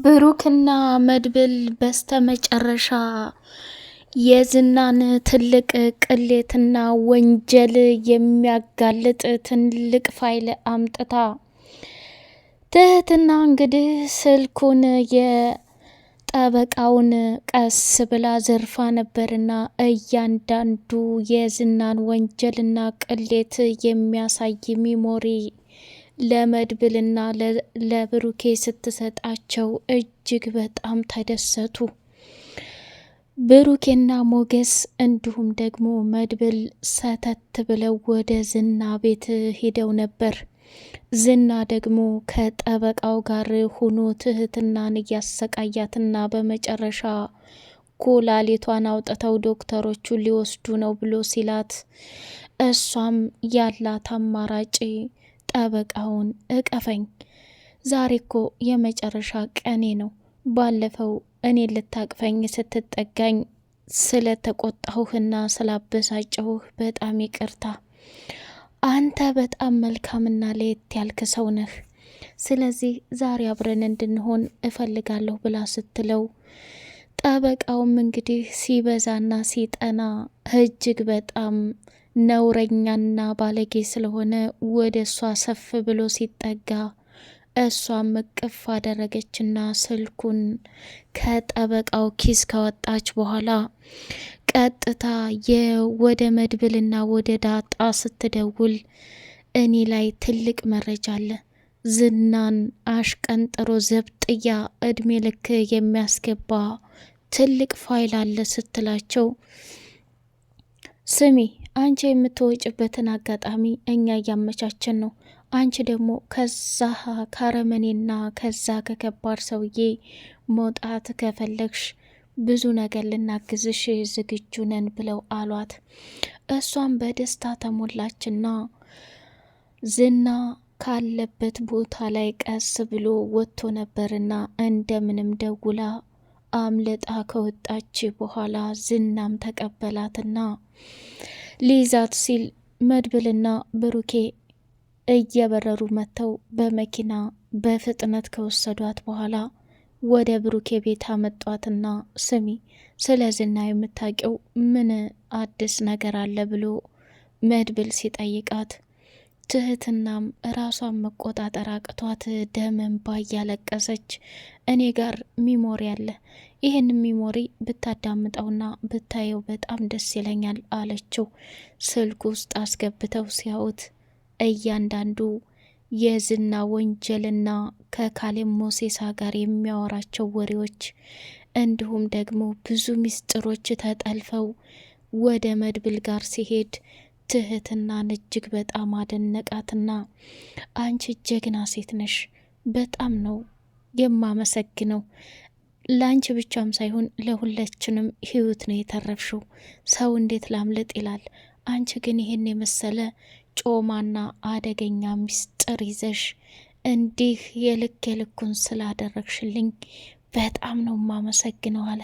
ብሩክና መድብል በስተመጨረሻ የዝናን ትልቅ ቅሌትና ወንጀል የሚያጋልጥ ትልቅ ፋይል አምጥታ ትህትና እንግዲህ ስልኩን የጠበቃውን ቀስ ብላ ዘርፋ ነበርና እያንዳንዱ የዝናን ወንጀልና ቅሌት የሚያሳይ ሚሞሪ ለመድብልና ለብሩኬ ስትሰጣቸው እጅግ በጣም ተደሰቱ። ብሩኬና ሞገስ እንዲሁም ደግሞ መድብል ሰተት ብለው ወደ ዝና ቤት ሂደው ነበር። ዝና ደግሞ ከጠበቃው ጋር ሆኖ ትህትናን እያሰቃያትና በመጨረሻ ኩላሊቷን አውጥተው ዶክተሮቹ ሊወስዱ ነው ብሎ ሲላት እሷም ያላት አማራጭ ጠበቃውን እቀፈኝ፣ ዛሬ እኮ የመጨረሻ ቀኔ ነው። ባለፈው እኔ ልታቅፈኝ ስትጠጋኝ ስለተቆጣሁህና ስላበሳጨሁህ በጣም ይቅርታ። አንተ በጣም መልካምና ለየት ያልክ ሰው ነህ። ስለዚህ ዛሬ አብረን እንድንሆን እፈልጋለሁ ብላ ስትለው ጠበቃውም እንግዲህ ሲበዛና ሲጠና እጅግ በጣም ነውረኛና ባለጌ ስለሆነ ወደ እሷ ሰፍ ብሎ ሲጠጋ እሷም እቅፍ አደረገችና ስልኩን ከጠበቃው ኪስ ካወጣች በኋላ ቀጥታ ወደ መድብልና ወደ ዳጣ ስትደውል እኔ ላይ ትልቅ መረጃ አለ፣ ዝናን አሽቀንጥሮ ዘብጥያ እድሜ ልክ የሚያስገባ ትልቅ ፋይል አለ ስትላቸው ስሚ አንቺ የምትወጭበትን አጋጣሚ እኛ እያመቻችን ነው። አንቺ ደግሞ ከዛ ካረመኔና ከዛ ከከባድ ሰውዬ መውጣት ከፈለግሽ ብዙ ነገር ልናግዝሽ ዝግጁ ነን ብለው አሏት። እሷም በደስታ ተሞላችና ዝና ካለበት ቦታ ላይ ቀስ ብሎ ወጥቶ ነበርና እንደምንም ደውላ አምልጣ ከወጣች በኋላ ዝናም ተቀበላትና ሊይዛት ሲል መድብልና ብሩኬ እየበረሩ መጥተው በመኪና በፍጥነት ከወሰዷት በኋላ ወደ ብሩኬ ቤት አመጧትና ስሚ ስለ ዝና የምታውቂው ምን አዲስ ነገር አለ ብሎ መድብል ሲጠይቃት ትህትናም ራሷን መቆጣጠር አቅቷት ደም እንባ እያለቀሰች እኔ ጋር ሚሞሪ አለ፣ ይህን ሚሞሪ ብታዳምጠውና ብታየው በጣም ደስ ይለኛል አለችው። ስልክ ውስጥ አስገብተው ሲያዩት እያንዳንዱ የዝና ወንጀልና ከካሌብ ሞሴሳ ጋር የሚያወራቸው ወሬዎች እንዲሁም ደግሞ ብዙ ሚስጥሮች ተጠልፈው ወደ መድብል ጋር ሲሄድ ትህትናን እጅግ በጣም አደነቃትና አንቺ ጀግና ሴት ነሽ፣ በጣም ነው የማመሰግነው። ለአንቺ ብቻም ሳይሆን ለሁላችንም ህይወት ነው የተረፍሽው። ሰው እንዴት ላምልጥ ይላል፣ አንቺ ግን ይሄን የመሰለ ጮማና አደገኛ ሚስጥር ይዘሽ እንዲህ የልክ የልኩን ስላደረግሽልኝ በጣም ነው ማመሰግነው አለ።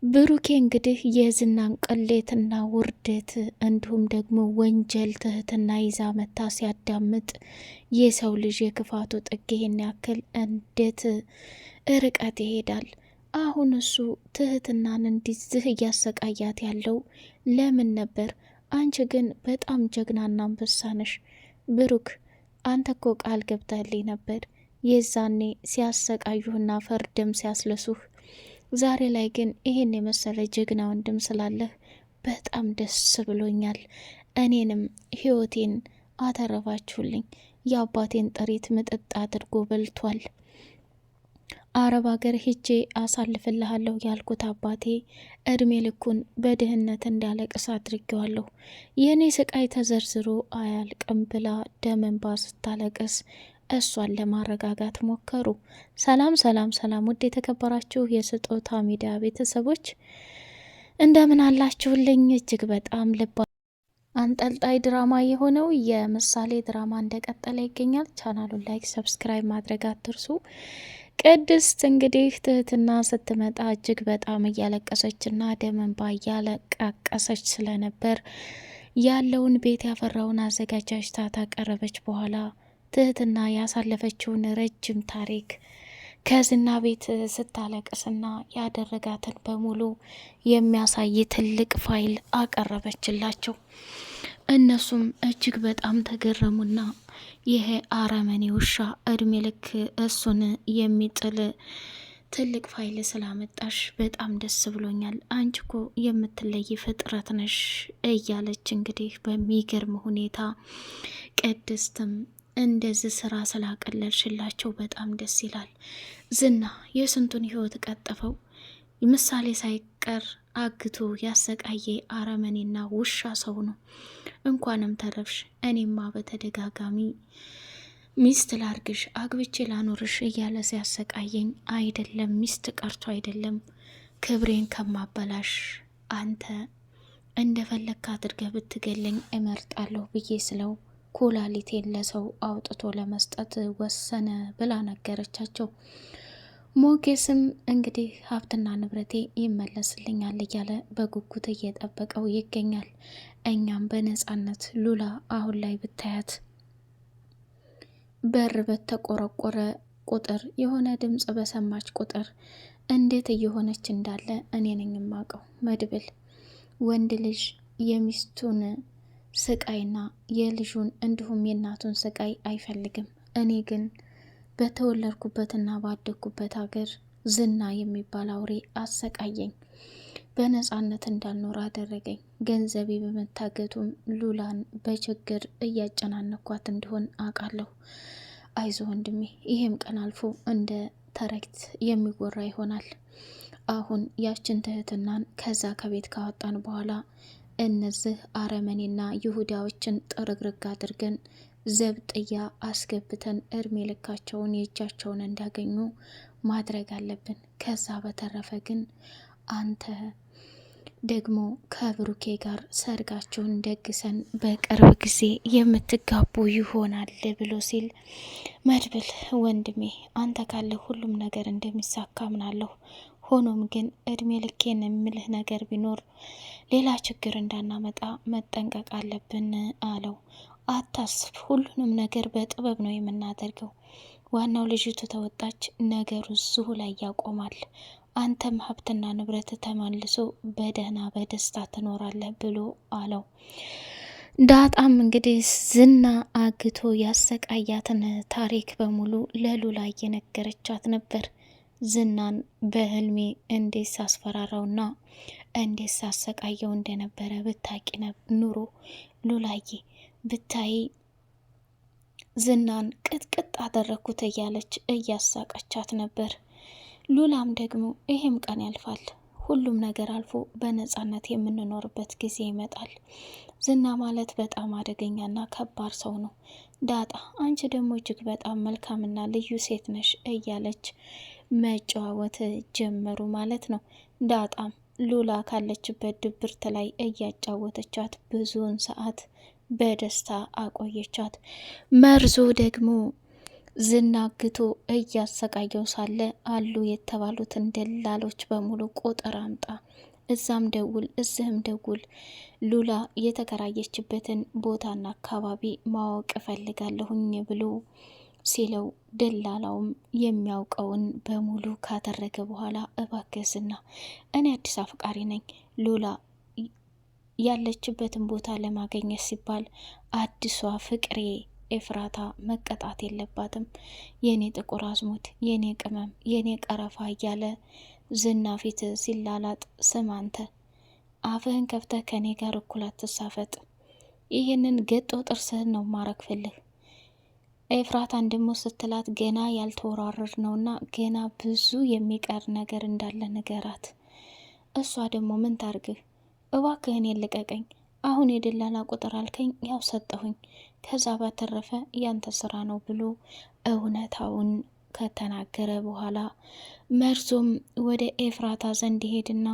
ብሩኬ እንግዲህ የዝናን ቅሌትና ውርደት እንዲሁም ደግሞ ወንጀል ትህትና ይዛ መታ ሲያዳምጥ የሰው ልጅ የክፋቱ ጥግ ይሄን ያክል እንዴት ርቀት ይሄዳል? አሁን እሱ ትህትናን እንዲዝህ እያሰቃያት ያለው ለምን ነበር? አንቺ ግን በጣም ጀግናና አንበሳ ነሽ ብሩክ። አንተ እኮ ቃል ገብተህልኝ ነበር የዛኔ ሲያሰቃዩህና ፈርደም ሲያስለሱህ። ዛሬ ላይ ግን ይሄን የመሰለ ጀግና ወንድም ስላለህ በጣም ደስ ብሎኛል። እኔንም ህይወቴን አተረፋችሁልኝ። የአባቴን ጥሪት ምጥጥ አድርጎ በልቷል። አረብ ሀገር ሂጄ አሳልፍልሃለሁ ያልኩት አባቴ እድሜ ልኩን በድህነት እንዳለቅስ አድርጌዋለሁ። የእኔ ስቃይ ተዘርዝሮ አያልቅም ብላ ደም እንባ ስታለቅስ እሷን ለማረጋጋት ሞከሩ። ሰላም ሰላም ሰላም! ውድ የተከበራችሁ የስጦታ ሚዲያ ቤተሰቦች እንደምን አላችሁልኝ? እጅግ በጣም ልባ አንጠልጣይ ድራማ የሆነው የምሳሌ ድራማ እንደቀጠለ ይገኛል። ቻናሉን ላይክ፣ ሰብስክራይብ ማድረግ አትርሱ። ቅድስት እንግዲህ ትህትና ስትመጣ እጅግ በጣም እያለቀሰችና ደም እንባ እያለቃቀሰች ስለነበር ያለውን ቤት ያፈራውን አዘጋጃጅታ ታቀረበች። በኋላ ትህትና ያሳለፈችውን ረጅም ታሪክ ከዝና ቤት ስታለቅስና ያደረጋትን በሙሉ የሚያሳይ ትልቅ ፋይል አቀረበችላቸው። እነሱም እጅግ በጣም ተገረሙና ይሄ አረመኔ ውሻ እድሜ ልክ እሱን የሚጥል ትልቅ ፋይል ስላመጣሽ በጣም ደስ ብሎኛል፣ አንቺ እኮ የምትለይ ፍጥረት ነሽ እያለች እንግዲህ በሚገርም ሁኔታ ቅድስትም እንደዚህ ስራ ስላቀለልሽላቸው በጣም ደስ ይላል። ዝና የስንቱን ህይወት ቀጠፈው። ምሳሌ ሳይቀር አግቶ ያሰቃየ አረመኔና ውሻ ሰው ነው። እንኳንም ተረፍሽ። እኔማ በተደጋጋሚ ሚስት ላርግሽ፣ አግብቼ ላኖርሽ እያለ ሲያሰቃየኝ አይደለም ሚስት ቀርቶ አይደለም ክብሬን ከማበላሽ አንተ እንደፈለግክ አድርገህ ብትገለኝ እመርጣለሁ ብዬ ስለው ኩላሊቴን ለሰው አውጥቶ ለመስጠት ወሰነ ብላ ነገረቻቸው። ሞጌስም እንግዲህ ሀብትና ንብረቴ ይመለስልኛል እያለ በጉጉት እየጠበቀው ይገኛል። እኛም በነጻነት ሉላ አሁን ላይ ብታያት በር በተቆረቆረ ቁጥር የሆነ ድምፅ በሰማች ቁጥር እንዴት እየሆነች እንዳለ እኔ ነኝ የማውቀው። መድብል ወንድ ልጅ የሚስቱን ስቃይና የልጁን እንዲሁም የእናቱን ስቃይ አይፈልግም። እኔ ግን በተወለድኩበትና ባደግኩበት ሀገር ዝና የሚባል አውሬ አሰቃየኝ፣ በነጻነት እንዳልኖር አደረገኝ። ገንዘቤ በመታገቱም ሉላን በችግር እያጨናነኳት እንዲሆን አውቃለሁ። አይዞ ወንድሜ፣ ይሄም ቀን አልፎ እንደ ተረክት የሚወራ ይሆናል። አሁን ያችን ትህትናን ከዛ ከቤት ካወጣን በኋላ እነዚህ አረመኔና ይሁዳዎችን ጥርግርግ አድርገን ዘብጥያ አስገብተን እድሜ ልካቸውን የእጃቸውን እንዲያገኙ ማድረግ አለብን። ከዛ በተረፈ ግን አንተ ደግሞ ከብሩኬ ጋር ሰርጋቸውን ደግሰን በቅርብ ጊዜ የምትጋቡ ይሆናል ብሎ ሲል መድብል ወንድሜ አንተ ካለ ሁሉም ነገር እንደሚሳካ ምናለሁ። ሆኖም ግን እድሜ ልኬን የምልህ ነገር ቢኖር ሌላ ችግር እንዳናመጣ መጠንቀቅ አለብን አለው። አታስብ፣ ሁሉንም ነገር በጥበብ ነው የምናደርገው። ዋናው ልጅቱ ተወጣች፣ ነገሩ እዚሁ ላይ ያቆማል። አንተም ሀብትና ንብረት ተመልሶ በደህና በደስታ ትኖራለህ ብሎ አለው። ዳጣም እንግዲህ ዝና አግቶ ያሰቃያትን ታሪክ በሙሉ ለሉላ እየነገረቻት ነበር። ዝናን በህልሜ እንዴት ሳስፈራራውና እንዴት ሳሰቃየው እንደነበረ ብታቂ ኑሮ ሉላዬ ብታይ ዝናን ቅጥቅጥ አደረግኩት እያለች እያሳቀቻት ነበር። ሉላም ደግሞ ይሄም ቀን ያልፋል፣ ሁሉም ነገር አልፎ በነጻነት የምንኖርበት ጊዜ ይመጣል። ዝና ማለት በጣም አደገኛና ከባድ ሰው ነው። ዳጣ አንቺ ደግሞ እጅግ በጣም መልካምና ልዩ ሴት ነሽ እያለች መጨዋወት ጀመሩ ማለት ነው። ዳጣም ሉላ ካለችበት ድብርት ላይ እያጫወተቻት ብዙውን ሰዓት በደስታ አቆየቻት። መርዞ ደግሞ ዝና አግቶ እያሰቃየው ሳለ አሉ የተባሉትን ደላሎች በሙሉ ቁጥር አምጣ፣ እዛም ደውል እዚህም ደውል፣ ሉላ የተከራየችበትን ቦታና አካባቢ ማወቅ እፈልጋለሁኝ ብሎ ሲለው ደላላውም የሚያውቀውን በሙሉ ካደረገ በኋላ እባክህ ዝና፣ እኔ አዲስ አፍቃሪ ነኝ፣ ሉላ ያለችበትን ቦታ ለማገኘት ሲባል አዲሷ ፍቅሬ ኤፍራታ መቀጣት የለባትም፣ የኔ ጥቁር አዝሙድ፣ የኔ ቅመም፣ የኔ ቀረፋ እያለ ዝና ፊት ሲላላጥ፣ ስም አንተ አፍህን ከፍተህ ከኔ ጋር እኩል አትሳፈጥ፣ ይህንን ገጦ ጥርስህን ነው ማረግፍልህ። ኤፍራታን ደሞ ስትላት ገና ያልተወራረድ ነውና ገና ብዙ የሚቀር ነገር እንዳለ ንገራት። እሷ ደግሞ ምን ታርግህ? እባክህን የልቀቀኝ፣ አሁን የደላላ ቁጥር አልከኝ፣ ያው ሰጠሁኝ፣ ከዛ ባተረፈ ያንተ ስራ ነው ብሎ እውነታውን ከተናገረ በኋላ መርዞም ወደ ኤፍራታ ዘንድ ሄድና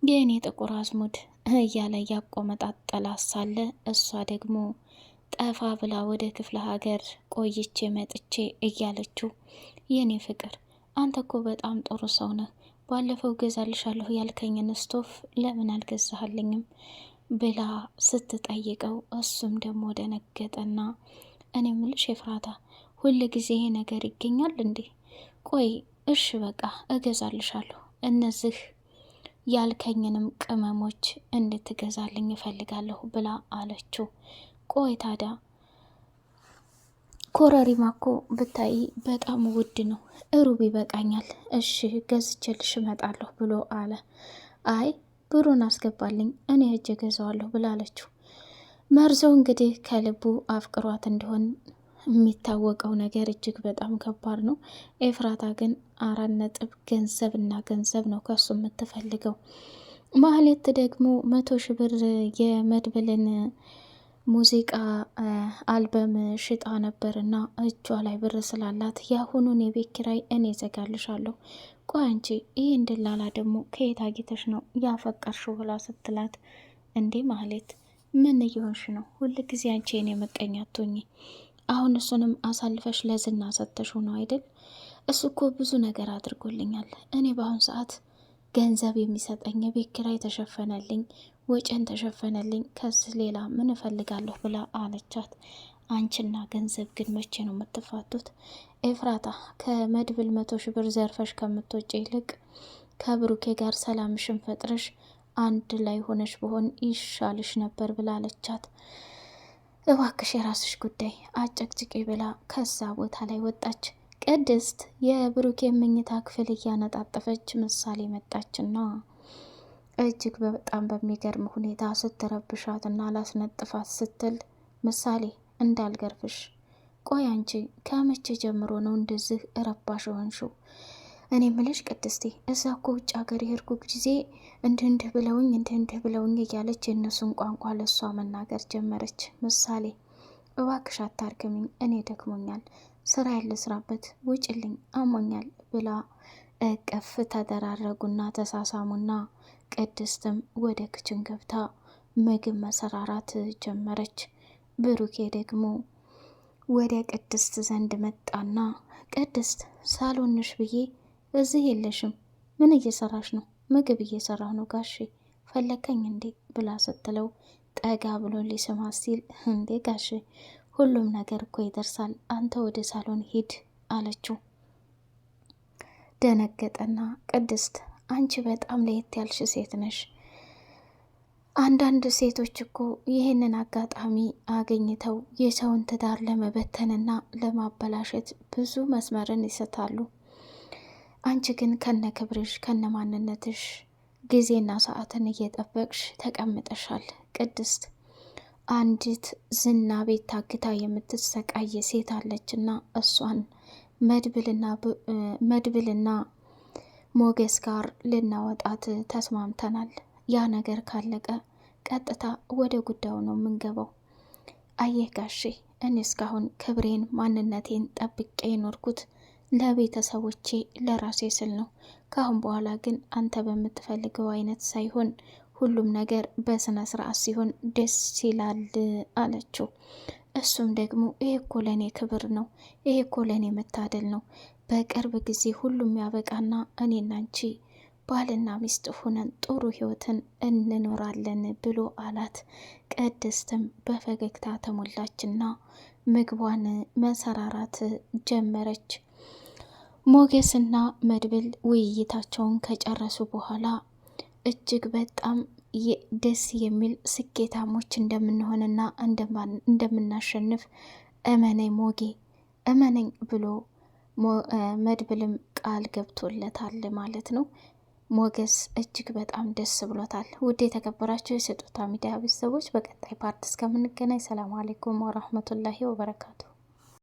የእኔ ጥቁር አዝሙድ እያለ ያቆመጣጠላት ሳለ እሷ ደግሞ ጠፋ ብላ ወደ ክፍለ ሀገር ቆይቼ መጥቼ እያለችው የኔ ፍቅር አንተ እኮ በጣም ጥሩ ሰው ነህ፣ ባለፈው ገዛልሻለሁ ያልከኝን ስቶፍ ለምን አልገዛሃልኝም ብላ ስትጠይቀው እሱም ደግሞ ደነገጠና እኔ ምልሽ ኤፍራታ ሁል ጊዜ ይሄ ነገር ይገኛል እንዴ? ቆይ እሺ በቃ እገዛልሻለሁ፣ እነዚህ ያልከኝንም ቅመሞች እንድትገዛልኝ እፈልጋለሁ ብላ አለችው። ቆይ ታዲያ ኮረሪማ እኮ ብታይ በጣም ውድ ነው፣ ሩብ ይበቃኛል፣ እሺ ገዝቼልሽ እመጣለሁ ብሎ አለ። አይ ብሩን አስገባልኝ እኔ ሄጄ ገዛዋለሁ ብላለችው። መርዘው እንግዲህ ከልቡ አፍቅሯት እንዲሆን የሚታወቀው ነገር እጅግ በጣም ከባድ ነው። ኤፍራታ ግን 4 ገንዘብና ገንዘብ ነው ከሱ የምትፈልገው። ማህሌት ደግሞ 100,000 ብር የመድብልን ሙዚቃ አልበም ሽጣ ነበርና እጇ ላይ ብር ስላላት የአሁኑን የቤት ኪራይ እኔ ዘጋልሻለሁ። ቆይ አንቺ ይህ እንድላላ ደግሞ ከየት አግኝተሽ ነው ያፈቀርሽው ብላ ስትላት፣ እንዴ ማህሌት ምን እየሆንሽ ነው? ሁል ጊዜ አንቺ የኔ መቀኛ አትሆኚ። አሁን እሱንም አሳልፈሽ ለዝና ሰጥተሽው ነው አይደል? እሱ እኮ ብዙ ነገር አድርጎልኛል። እኔ በአሁን ሰዓት ገንዘብ የሚሰጠኝ የቤት ኪራይ ተሸፈነልኝ፣ ወጪን ተሸፈነልኝ፣ ከዚህ ሌላ ምን እፈልጋለሁ ብላ አለቻት። አንቺና ገንዘብ ግን መቼ ነው የምትፋቱት? ኤፍራታ ከመድብል 100,000 ብር ዘርፈሽ ከምትወጪ ይልቅ ከብሩኬ ጋር ሰላምሽን ፈጥረሽ አንድ ላይ ሆነሽ በሆን ይሻልሽ ነበር ብላለቻት። እባክሽ የራስሽ ጉዳይ አጨቅጭቂ ብላ ከዛ ቦታ ላይ ወጣች። ቅድስት የብሩኬ መኝታ ክፍል እያነጣጠፈች ምሳሌ መጣችና እጅግ በጣም በሚገርም ሁኔታ ስትረብሻትና ላስነጥፋት ስትል፣ ምሳሌ እንዳልገርፍሽ፣ ቆይ አንቺ ከመቼ ጀምሮ ነው እንደዚህ ረባሽ ሆንሽው? እኔ ምልሽ ቅድስቴ እዛ እኮ ውጭ ሀገር የሄድኩ ጊዜ እንድንድህ ብለውኝ እያለች የእነሱን ቋንቋ ለሷ መናገር ጀመረች። ምሳሌ እባክሽ አታርግሚኝ፣ እኔ ደክሞኛል፣ ስራ ያለስራበት ውጭልኝ፣ አሞኛል ብላ እቅፍ ተደራረጉና ተሳሳሙና ቅድስትም ወደ ክችን ገብታ ምግብ መሰራራት ጀመረች። ብሩኬ ደግሞ ወደ ቅድስት ዘንድ መጣና ቅድስት ሳሎንሽ ብዬ እዚህ የለሽም፣ ምን እየሰራሽ ነው? ምግብ እየሰራሁ ነው ጋሼ፣ ፈለከኝ እንዴ ብላ ስትለው ጠጋ ብሎ ሊስማ ሲል፣ እንዴ ጋሼ ሁሉም ነገር እኮ ይደርሳል፣ አንተ ወደ ሳሎን ሂድ አለችው። ደነገጠና ቅድስት አንቺ በጣም ለየት ያልሽ ሴት ነሽ። አንዳንድ ሴቶች እኮ ይህንን አጋጣሚ አገኝተው የሰውን ትዳር ለመበተንና ለማበላሸት ብዙ መስመርን ይሰታሉ። አንቺ ግን ከነ ክብርሽ ከነ ማንነትሽ ጊዜና ሰዓትን እየጠበቅሽ ተቀምጠሻል። ቅድስት አንዲት ዝና ቤት ታግታ የምትሰቃየ ሴት አለችና እሷን መድብልና ሞገስ ጋር ልናወጣት ተስማምተናል። ያ ነገር ካለቀ ቀጥታ ወደ ጉዳዩ ነው የምንገባው። አየህ ጋሼ እኔ እስካሁን ክብሬን ማንነቴን ጠብቄ የኖርኩት ለቤተሰቦቼ ለራሴ ስል ነው። ካሁን በኋላ ግን አንተ በምትፈልገው አይነት ሳይሆን ሁሉም ነገር በስነ ስርዓት ሲሆን ደስ ይላል አለችው። እሱም ደግሞ ይሄ እኮ ለእኔ ክብር ነው፣ ይሄ እኮ ለእኔ መታደል ነው። በቅርብ ጊዜ ሁሉም ያበቃና እኔና አንቺ ባልና ሚስት ሆነን ጥሩ ህይወትን እንኖራለን ብሎ አላት። ቅድስትም በፈገግታ ተሞላችና ምግቧን መሰራራት ጀመረች። ሞገስና መድብል ውይይታቸውን ከጨረሱ በኋላ እጅግ በጣም ደስ የሚል ስኬታሞች እንደምንሆንና እንደምናሸንፍ እመነኝ ሞጌ እመነኝ ብሎ መድብልም ቃል ገብቶለታል ማለት ነው። ሞገስ እጅግ በጣም ደስ ብሎታል። ውድ የተከበራቸው የስጦታ ሚዲያ ቤተሰቦች በቀጣይ ፓርት እስከምንገናኝ ሰላም አሌይኩም ወራህመቱላሂ ወበረካቱ።